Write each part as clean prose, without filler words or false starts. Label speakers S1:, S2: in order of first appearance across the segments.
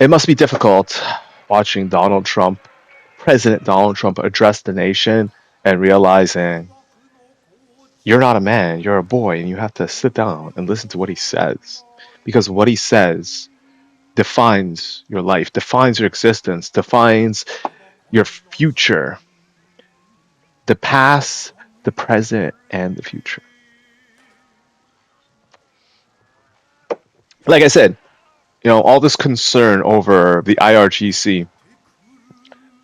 S1: It must be difficult watching President Donald Trump, address the nation and realizing you're not a man, you're a boy, and you have to sit down and listen to what he says. Because what he says defines your life, defines your existence, defines your future, the past, the present, and the future. Like I said, all this concern over the IRGC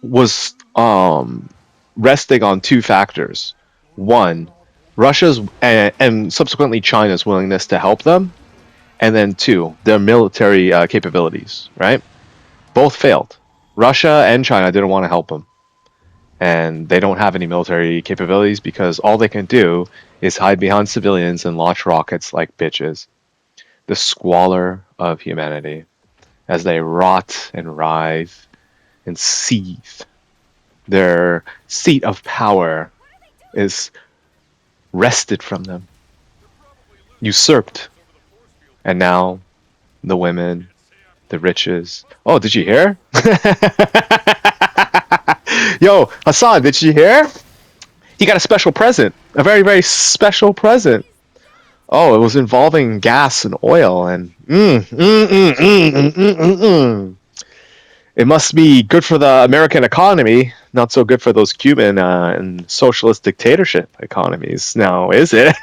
S1: was resting on two factors. One, Russia's and subsequently China's willingness to help them, and then two, their military capabilities. Right, both failed. Russia and China didn't want to help them, and they don't have any military capabilities because all they can do is hide behind civilians and launch rockets like bitches. The squalor of humanity as they rot and writhe and seethe. Their seat of power is wrested from them, usurped, and now the women, the riches. Oh, did you hear? Yo, Hassan, did you hear? He got a special present, a very, very special present. Oh, it was involving gas and oil, and it must be good for the American economy, not so good for those Cuban and socialist dictatorship economies. Now, is it?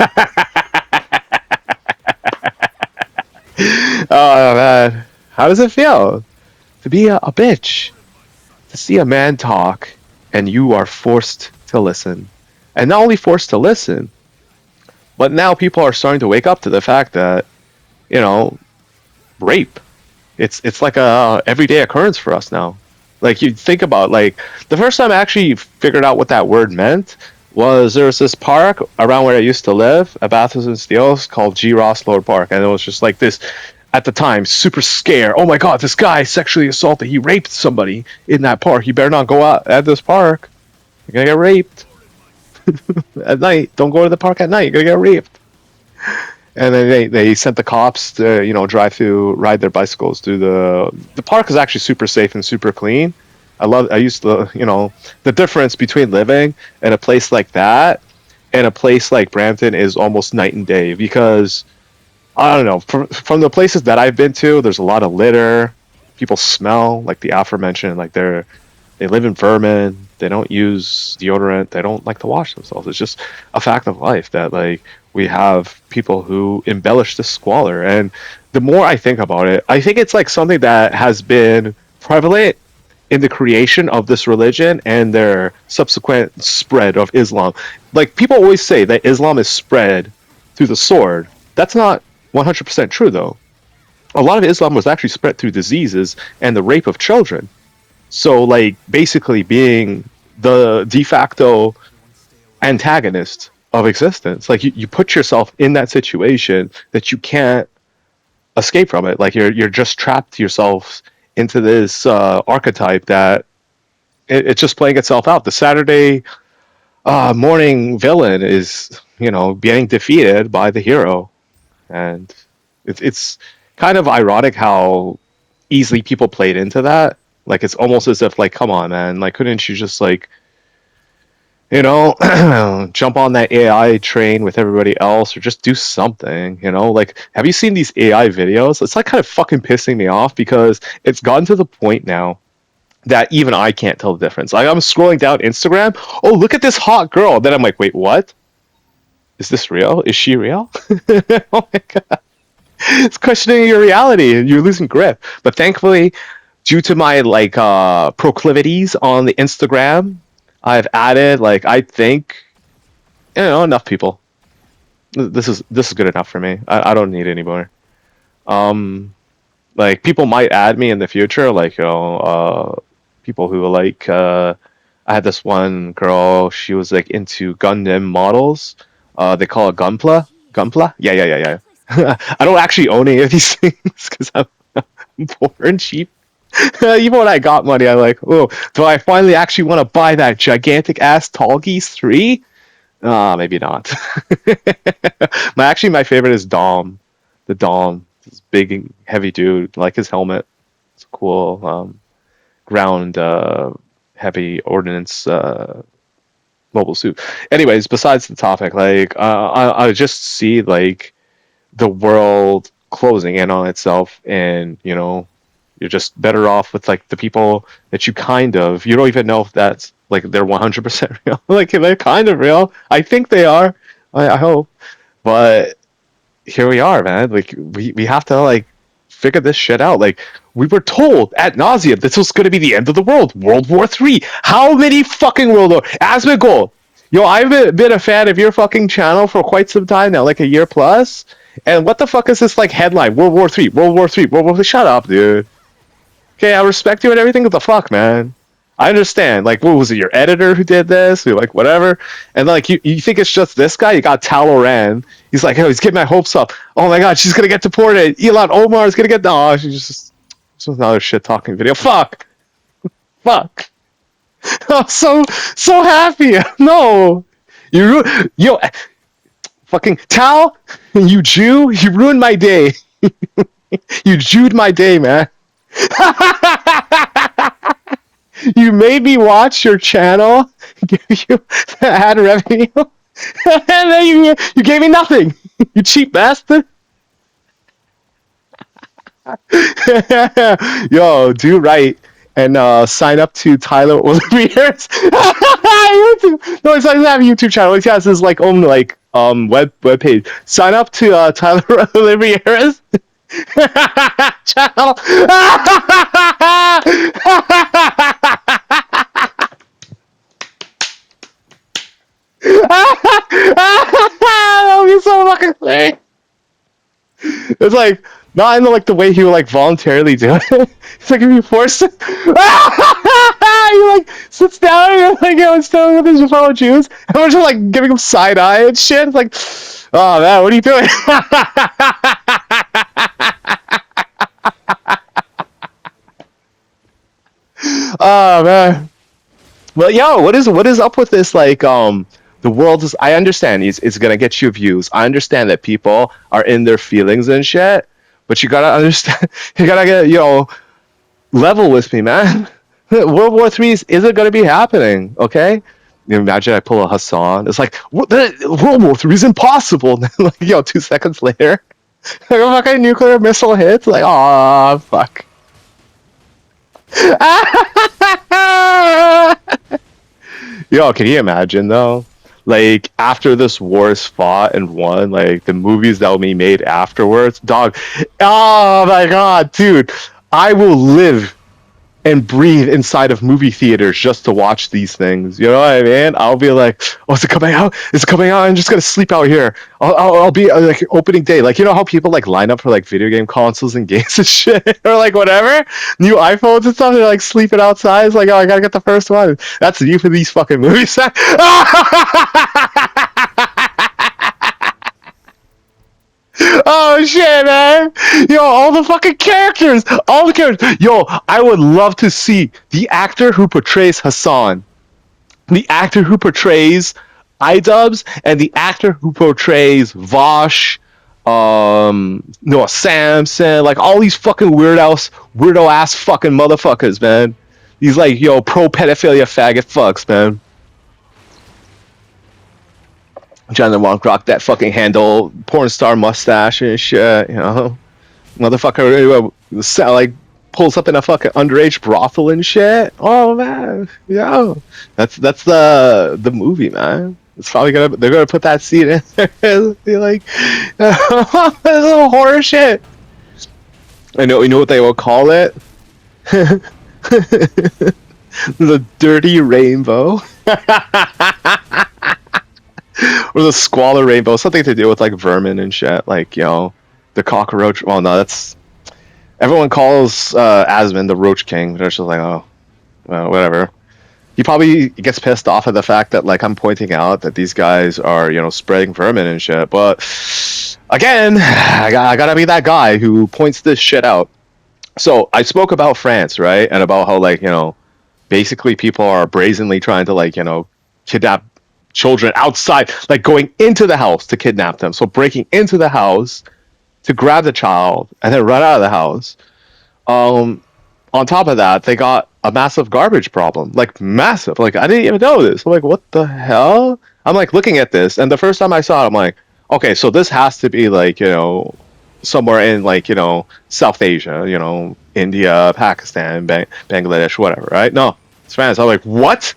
S1: Oh man, how does it feel to be a bitch? To see a man talk, and you are forced to listen, and not only forced to listen, but now people are starting to wake up to the fact that you know rape. It's like a everyday occurrence for us now. Like you think about like the first time I actually figured out what that word meant was there was this park around where I used to live at Bathurst and Steeles called G. Ross Lord Park, and it was just like this at the time super scare. Oh my God, this guy sexually assaulted. He raped somebody in that park. You better not go out at this park. You're gonna get raped at night. Don't go to the park at night. You're gonna get raped. And then they sent the cops to drive through, ride their bicycles through the park is actually super safe and super clean. I used to the difference between living in a place like that and a place like Brampton is almost night and day because I don't know from the places that I've been to, there's a lot of litter. People smell like the aforementioned, like they live in vermin. They don't use deodorant. They don't like to wash themselves. It's just a fact of life that like we have people who embellish the squalor. And the more I think about it, I think it's like something that has been prevalent in the creation of this religion and their subsequent spread of Islam. Like people always say that Islam is spread through the sword. That's not 100% true though. A lot of Islam was actually spread through diseases and the rape of children. So, like, basically being the de facto antagonist of existence. Like, you put yourself in that situation that you can't escape from it. Like, you're just trapped yourself into this archetype that it's just playing itself out. The Saturday morning villain is, getting defeated by the hero. And it's kind of ironic how easily people played into that. Like it's almost as if like, come on, man, like couldn't you just like, jump on that AI train with everybody else or just do something, Like, have you seen these AI videos? It's like kind of fucking pissing me off because it's gotten to the point now that even I can't tell the difference. Like I'm scrolling down Instagram, oh look at this hot girl. Then I'm like, wait, what? Is this real? Is she real? Oh my god. It's questioning your reality and you're losing grip. But thankfully, due to my like proclivities on the Instagram, I've added like I think enough people. This is good enough for me. I don't need any more. Like people might add me in the future, like people who like I had this one girl. She was like into Gundam models. They call it Gunpla. Gunpla? Yeah. I don't actually own any of these things because I'm poor and cheap. Even when I got money, I'm like, oh, do I finally actually want to buy that gigantic ass Tall Geese 3? Maybe not. My favorite is Dom. The Dom. This big heavy dude, like his helmet. It's a cool ground heavy ordnance mobile suit. Anyways, besides the topic, like I just see like the world closing in on itself, and you're just better off with like the people that you don't even know if that's like they're 100% real. Like they're kind of real. I think they are. I hope. But here we are, man. Like we have to like figure this shit out. Like we were told ad nauseum this was going to be the end of the world, World War III. How many fucking World War? Asmongold, yo, I've been a fan of your fucking channel for quite some time now, like a year plus. And what the fuck is this like headline? World War III, World War III, World War III. Shut up, dude. Okay, I respect you and everything. What the fuck, man? I understand. Like, what was it? Your editor who did this? You're like, whatever. And like, you think it's just this guy? You got Talloran. He's like, oh, he's getting my hopes up. Oh my god, she's gonna get deported. Ilhan Omar is gonna get. No, she's just another shit talking video. Fuck, fuck. I'm so happy. No, yo, fucking Tal, you Jew, you ruined my day. You Jewed my day, man. You made me watch your channel, give you ad revenue, and then you gave me nothing. You cheap bastard. Yo, do right and sign up to Tyler Oliveira's YouTube. No, it's not have a YouTube channel. He has his like own like web page. Sign up to Tyler Oliveira's channel. That would be so fucking funny. It's like not in like the way he would like voluntarily do it. It's like if you force it, he like sits down and like still with his fellow Jews, and we're just like giving him side eye and shit. It's like, oh man, what are you doing? Oh man. Well, yo, what is up with this? Like, the world is. I understand it's gonna get you views. I understand that people are in their feelings and shit. But you gotta understand. You gotta get level with me, man. World War III isn't gonna be happening. Okay. You imagine I pull a Hassan. It's like World War III is impossible. Like 2 seconds later, like a fucking nuclear missile hits. Like, oh fuck. Yo, can you imagine though? Like after this war is fought and won, like the movies that will be made afterwards, dog. Oh my god, dude! I will live and breathe inside of movie theaters just to watch these things. You know what I mean? I'll be like, oh, is it coming out? Is it coming out? I'm just gonna sleep out here. I'll be like opening day. Like, you know how people like line up for like video game consoles and games and shit, or like whatever, new iPhones and stuff. They're like sleeping outside. It's like, oh, I gotta get the first one. That's you for these fucking movies. Oh shit, man! Yo, all the fucking characters, all the characters. Yo, I would love to see the actor who portrays Hassan, the actor who portrays iDubbbz, and the actor who portrays Vosh, Noah Samson, like all these fucking weirdo ass fucking motherfuckers, man. These like pro pedophilia faggot fucks, man. Trying to rock that fucking handle, porn star mustache and shit, motherfucker, like pulls up in a fucking underage brothel and shit. Oh man, that's the movie, man. It's probably they're gonna put that scene in there. Be like, this little horror shit. You know what they will call it? The Dirty Rainbow. Or the Squalor Rainbow, something to do with like vermin and shit, like the cockroach. Well, no, that's everyone calls Asmon the Roach King. They're just like, oh, well, whatever. He probably gets pissed off at the fact that like I'm pointing out that these guys are spreading vermin and shit. But again, I gotta be that guy who points this shit out. So I spoke about France, right, and about how like basically people are brazenly trying to like kidnap children outside, like going into the house to kidnap them. So breaking into the house to grab the child and then run out of the house. on top of that, they got a massive garbage problem, like massive. Like I didn't even know this. I'm like, what the hell? I'm like looking at this, and the first time I saw it, I'm like, okay, so this has to be like somewhere in like South Asia, India, Pakistan, Bangladesh, whatever, right? No, it's France. I'm like, what?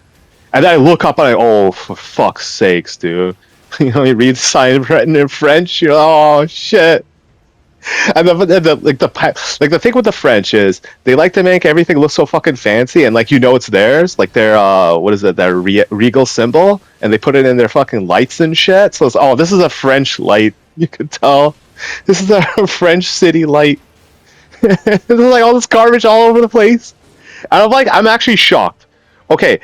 S1: And then I look up and oh, for fuck's sakes, dude. You read the sign written in French. You're like, oh shit. And the thing with the French is they like to make everything look so fucking fancy, and like it's theirs, like their what is it, their regal symbol, and they put it in their fucking lights and shit. So it's this is a French light. You could tell this is a French city light. There's like all this garbage all over the place, and I'm actually shocked. Okay,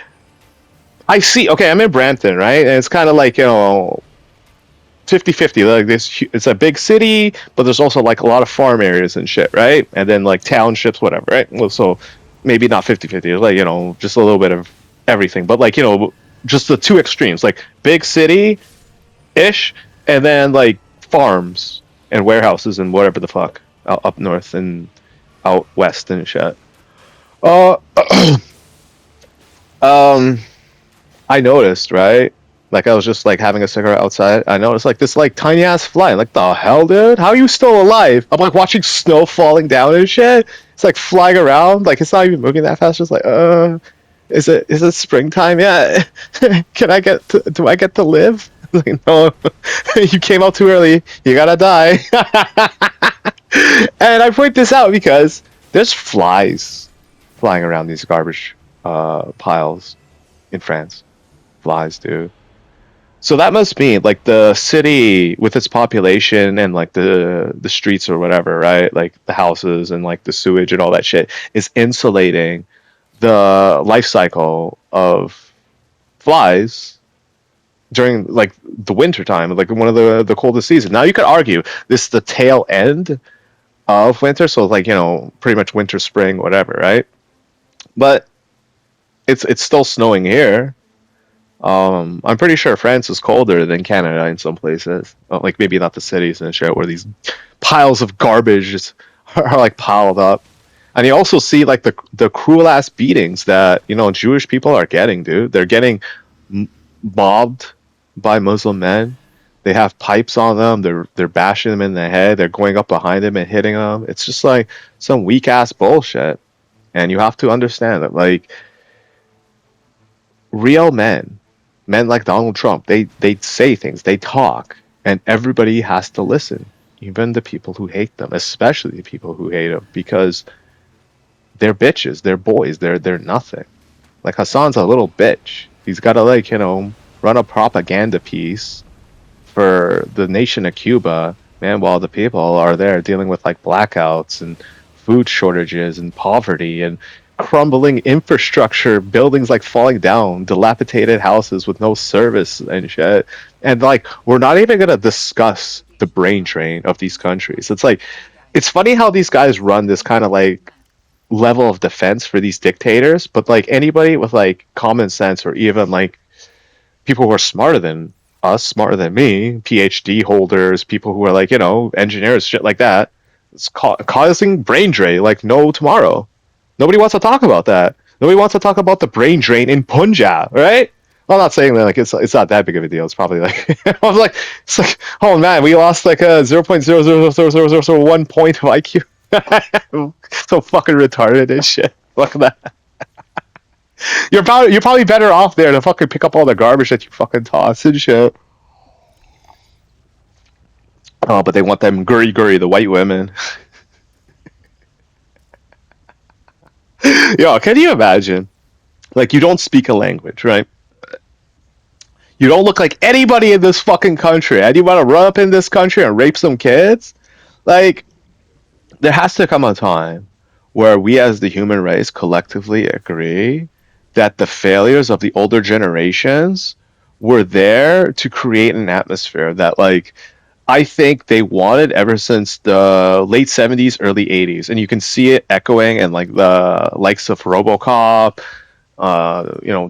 S1: I see. Okay, I'm in Brampton, right, and it's kind of like 50-50. Like this, it's a big city, but there's also like a lot of farm areas and shit, right? And then like townships, whatever, right? Well, so maybe not 50-50, like just a little bit of everything, but like just the two extremes, like big city ish, and then like farms and warehouses and whatever the fuck up north and out west and shit. Uh, I noticed, right? Like I was just like having a cigarette outside. I noticed like this like tiny ass fly. Like the hell, dude? How are you still alive? I'm like watching snow falling down and shit. It's like flying around. Like it's not even moving that fast. Just like is it springtime? Yeah. Do I get to live? Like no, you came out too early. You gotta die. And I point this out because there's flies flying around these garbage piles in France. Flies, dude. So that must mean like the city with its population and like the streets or whatever, right? Like the houses and like the sewage and all that shit is insulating the life cycle of flies during like the winter time, like one of the coldest seasons. Now you could argue this is the tail end of winter, so like pretty much winter, spring, whatever, right? But it's still snowing here. I'm pretty sure France is colder than Canada in some places. Like maybe not the cities and shit where these piles of garbage are like piled up. And you also see like the cruel ass beatings that Jewish people are getting, dude. They're getting mobbed by Muslim men. They have pipes on them. They're bashing them in the head. They're going up behind them and hitting them. It's just like some weak ass bullshit. And you have to understand that like real men like Donald Trump, they say things, they talk, and everybody has to listen, even the people who hate them, especially the people who hate them, because they're bitches, they're boys, they're nothing. Like Hassan's a little bitch. He's got to like run a propaganda piece for the nation of Cuba, man, while the people are there dealing with like blackouts and food shortages and poverty and crumbling infrastructure, buildings like falling down, dilapidated houses with no service and shit. And like we're not even gonna discuss the brain drain of these countries. It's like it's funny how these guys run this kind of like level of defense for these dictators, but like anybody with like common sense or even like people who are smarter than us, smarter than me, PhD holders, people who are like, engineers, shit like that, it's causing brain drain like no tomorrow. Nobody wants to talk about that. Nobody wants to talk about the brain drain in Punjab, right? Well, I'm not saying that like it's not that big of a deal. It's probably like I was like it's like oh man, we lost like a 0.0000001 point of IQ. So fucking retarded and shit. Look at that. You're probably better off there to fucking pick up all the garbage that you fucking toss and shit. Oh, but they want them gurry, the white women. Yo, can you imagine? Like, you don't speak a language, right? You don't look like anybody in this fucking country, and you want to run up in this country and rape some kids? Like, there has to come a time where we as the human race collectively agree that the failures of the older generations were there to create an atmosphere that, like, I think they wanted ever since the late 70s, early 80s. And you can see it echoing in like the likes of RoboCop,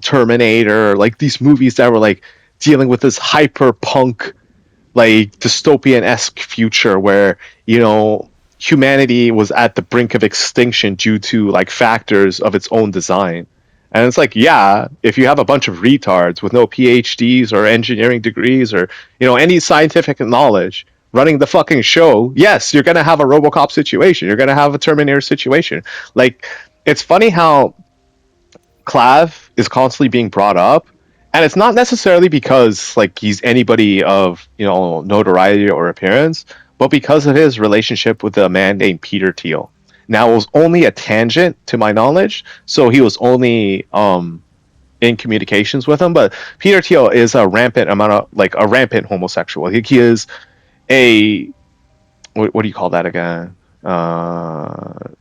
S1: Terminator, like these movies that were like dealing with this hyper punk, like dystopian-esque future where, humanity was at the brink of extinction due to like factors of its own design. And it's like, yeah, if you have a bunch of retards with no PhDs or engineering degrees or, any scientific knowledge running the fucking show, yes, you're going to have a RoboCop situation. You're going to have a Terminator situation. Like, it's funny how Clav is constantly being brought up, and it's not necessarily because like he's anybody of notoriety or appearance, but because of his relationship with a man named Peter Thiel. Now it was only a tangent to my knowledge, so he was only in communications with him. But Peter Thiel is a rampant homosexual. He is a what do you call that again?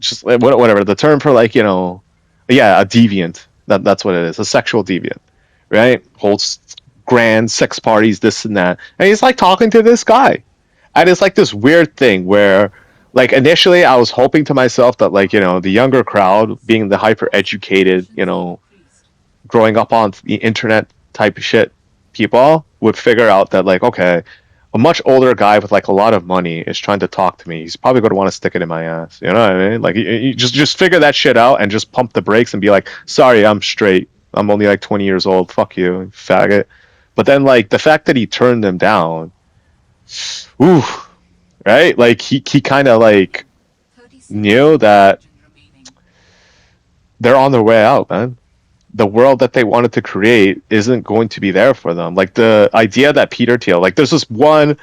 S1: Just whatever the term for yeah, a deviant. That's what it is, a sexual deviant, right? Holds grand sex parties, this and that, and he's like talking to this guy, and it's like this weird thing where, like, initially I was hoping to myself that the younger crowd, being the hyper educated, growing up on the internet type of shit, people would figure out that okay, a much older guy with like a lot of money is trying to talk to me. He's probably going to want to stick it in my ass. You know what I mean? Like, you just figure that shit out and just pump the brakes and be like, sorry, I'm straight. I'm only like 20 years old. Fuck you, faggot. But then like the fact that he turned them down, ooh, right? Like he kind of like knew that they're on their way out, man. The world that they wanted to create isn't going to be there for them. Like the idea that Peter Thiel, like there's this one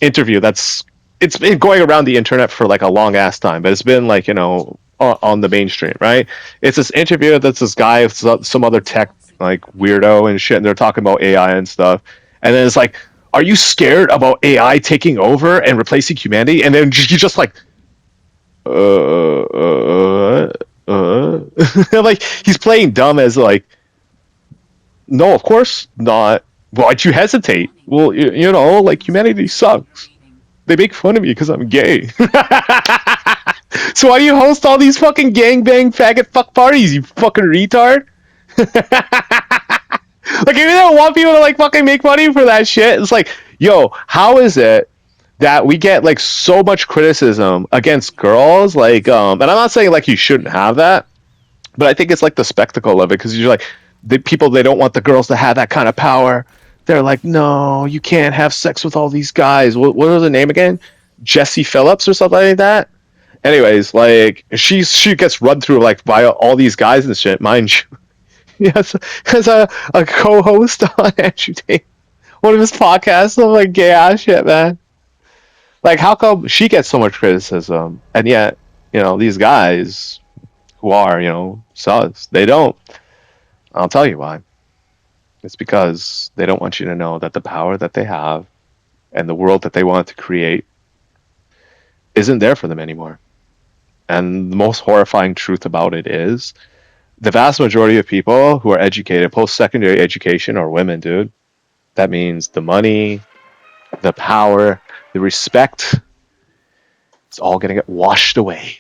S1: interview it's been going around the internet for like a long ass time, but it's been like on the mainstream, right? It's this interview that's this guy with some other tech like weirdo and shit, and they're talking about AI and stuff, and then it's like, are you scared about AI taking over and replacing humanity? And then you just like like he's playing dumb as like, no, of course not. Why'd you hesitate? Well, like humanity sucks. They make fun of me because I'm gay. So why do you host all these fucking gangbang faggot fuck parties, you fucking retard? Like, if you don't want people to like fucking make money for that shit, it's like, yo, how is it that we get like so much criticism against girls? Like, and I'm not saying like you shouldn't have that, but I think it's like the spectacle of it, because you're like, the people, they don't want the girls to have that kind of power. They're like, no, you can't have sex with all these guys. What was the name again? Jesse Phillips or something like that. Anyways, like she gets run through like by all these guys and shit. Mind you, yes, as a co-host on Andrew Tate, one of his podcasts of like gay ass shit, man. Like, how come she gets so much criticism, and yet these guys who are sus, they don't? I'll tell you why. It's because they don't want you to know that the power that they have and the world that they want to create isn't there for them anymore. And the most horrifying truth about it is the vast majority of people who are educated, post-secondary education, are women, dude. That means the money, the power, the respect, it's all going to get washed away.